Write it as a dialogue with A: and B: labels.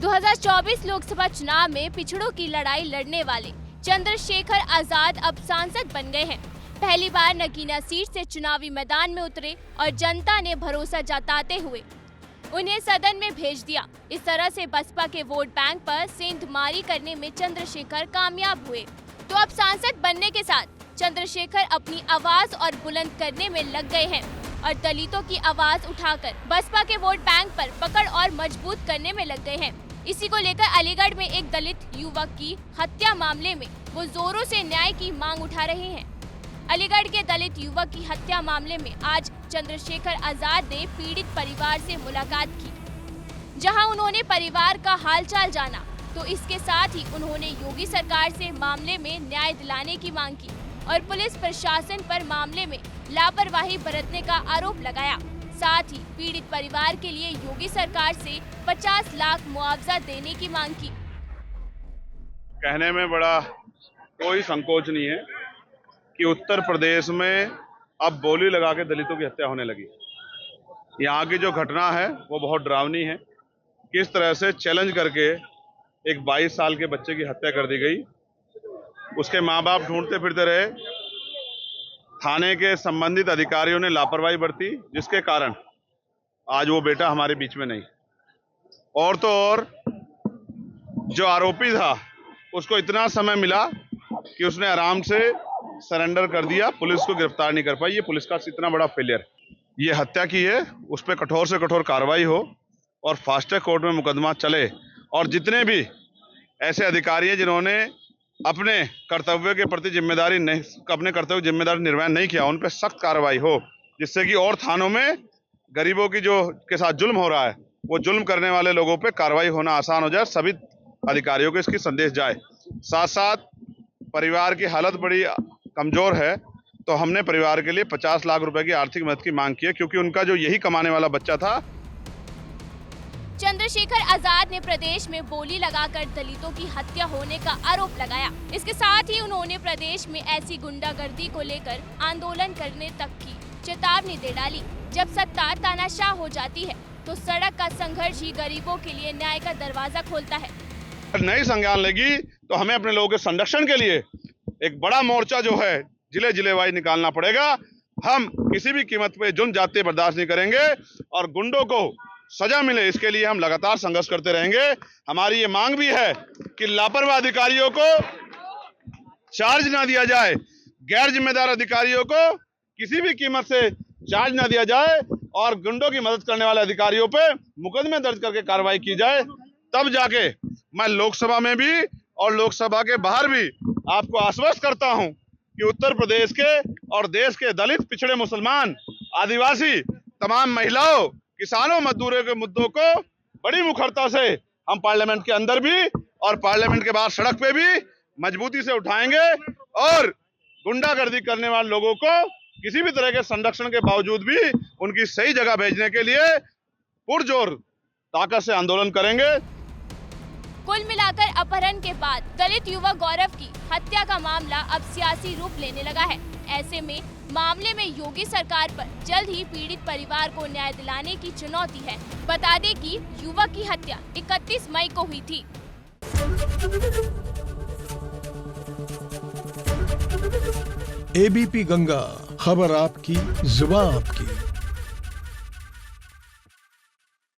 A: 2024 लोकसभा चुनाव में पिछड़ों की लड़ाई लड़ने वाले चंद्रशेखर आजाद अब सांसद बन गए हैं। पहली बार नगीना सीट से चुनावी मैदान में उतरे और जनता ने भरोसा जताते हुए उन्हें सदन में भेज दिया। इस तरह से बसपा के वोट बैंक पर सेंधमारी करने में चंद्रशेखर कामयाब हुए। तो अब सांसद बनने के साथ चंद्रशेखर अपनी आवाज और बुलंद करने में लग गए हैं और दलितों की आवाज उठाकर बसपा के वोट बैंक पर पकड़ और मजबूत करने में लग गए हैं। इसी को लेकर अलीगढ़ में एक दलित युवक की हत्या मामले में वो जोरों से न्याय की मांग उठा रहे हैं। अलीगढ़ के दलित युवक की हत्या मामले में आज चंद्रशेखर आजाद ने पीड़ित परिवार से मुलाकात की, जहां उन्होंने परिवार का हालचाल जाना। तो इसके साथ ही उन्होंने योगी सरकार से मामले में न्याय दिलाने की मांग की और पुलिस प्रशासन पर मामले में लापरवाही बरतने का आरोप लगाया। साथ ही पीड़ित परिवार के लिए योगी सरकार से 50 लाख मुआवजा देने की मांग की।
B: कहने में बड़ा कोई संकोच नहीं है कि उत्तर प्रदेश में अब बोली लगा के दलितों की हत्या होने लगी। यहाँ की जो घटना है वो बहुत डरावनी है। किस तरह से चैलेंज करके एक 22 साल के बच्चे की हत्या कर दी गई। उसके माँ बाप ढूंढते फिरते रहे। थाने के संबंधित अधिकारियों ने लापरवाही बरती, जिसके कारण आज वो बेटा हमारे बीच में नहीं। और तो और जो आरोपी था उसको इतना समय मिला कि उसने आराम से सरेंडर कर दिया। पुलिस को गिरफ्तार नहीं कर पाई। ये पुलिस का इतना बड़ा फेलियर। ये हत्या की है, उस पर कठोर से कठोर कार्रवाई हो और फास्ट ट्रैक कोर्ट में मुकदमा चले। और जितने भी ऐसे अधिकारी हैं जिन्होंने अपने कर्तव्य के प्रति जिम्मेदारी निर्वहन नहीं किया, उन पर सख्त कार्रवाई हो, जिससे कि और थानों में गरीबों की जो के साथ जुल्म हो रहा है, वो जुल्म करने वाले लोगों पे कार्रवाई होना आसान हो जाए। सभी अधिकारियों को इसकी संदेश जाए। साथ साथ परिवार की हालत बड़ी कमजोर है, तो हमने परिवार के लिए 50 लाख रुपए की आर्थिक मदद की मांग की है, क्योंकि उनका जो यही कमाने वाला बच्चा था।
A: चंद्रशेखर आजाद ने प्रदेश में बोली लगाकर दलितों की हत्या होने का आरोप लगाया। इसके साथ ही उन्होंने प्रदेश में ऐसी गुंडागर्दी को लेकर आंदोलन करने तक की चेतावनी दे डाली। जब सत्ता तानाशाह हो जाती है तो सड़क का संघर्ष ही गरीबों के लिए न्याय का दरवाजा खोलता है।
B: नई संज्ञान लेगी तो हमें अपने लोगों के संरक्षण के लिए एक बड़ा मोर्चा जो है जिले जिले वाइज निकालना पड़ेगा। हम किसी भी कीमत पे जुल्म जाते बर्दाश्त नहीं करेंगे और गुंडों को सजा मिले, इसके लिए हम लगातार संघर्ष करते रहेंगे। हमारी ये मांग भी है कि लापरवाह अधिकारियों को चार्ज ना दिया जाए, गैर जिम्मेदार अधिकारियों को किसी भी कीमत से चार्ज ना दिया जाए और गुंडों की मदद करने वाले अधिकारियों पे मुकदमे दर्ज करके कार्रवाई की जाए। तब जाके मैं लोकसभा में भी और लोकसभा के बाहर भी आपको आश्वस्त करता हूं कि उत्तर प्रदेश के और देश के दलित, पिछड़े, मुसलमान, आदिवासी, तमाम महिलाओं, किसानों, मजदूरों के मुद्दों को बड़ी मुखरता से हम पार्लियामेंट के अंदर भी और पार्लियामेंट के बाहर सड़क पे भी मजबूती से उठाएंगे और गुंडागर्दी करने वाले लोगों को किसी भी तरह के संरक्षण के बावजूद भी उनकी सही जगह भेजने के लिए पुरजोर ताकत से आंदोलन करेंगे।
A: कुल मिलाकर अपहरण के बाद दलित युवक गौरव की हत्या का मामला अब सियासी रूप लेने लगा है। ऐसे में मामले में योगी सरकार पर जल्द ही पीड़ित परिवार को न्याय दिलाने की चुनौती है। बता दें कि युवक की हत्या 31 मई को हुई थी।
C: एबीपी गंगा, खबर आपकी, जुबान आपकी।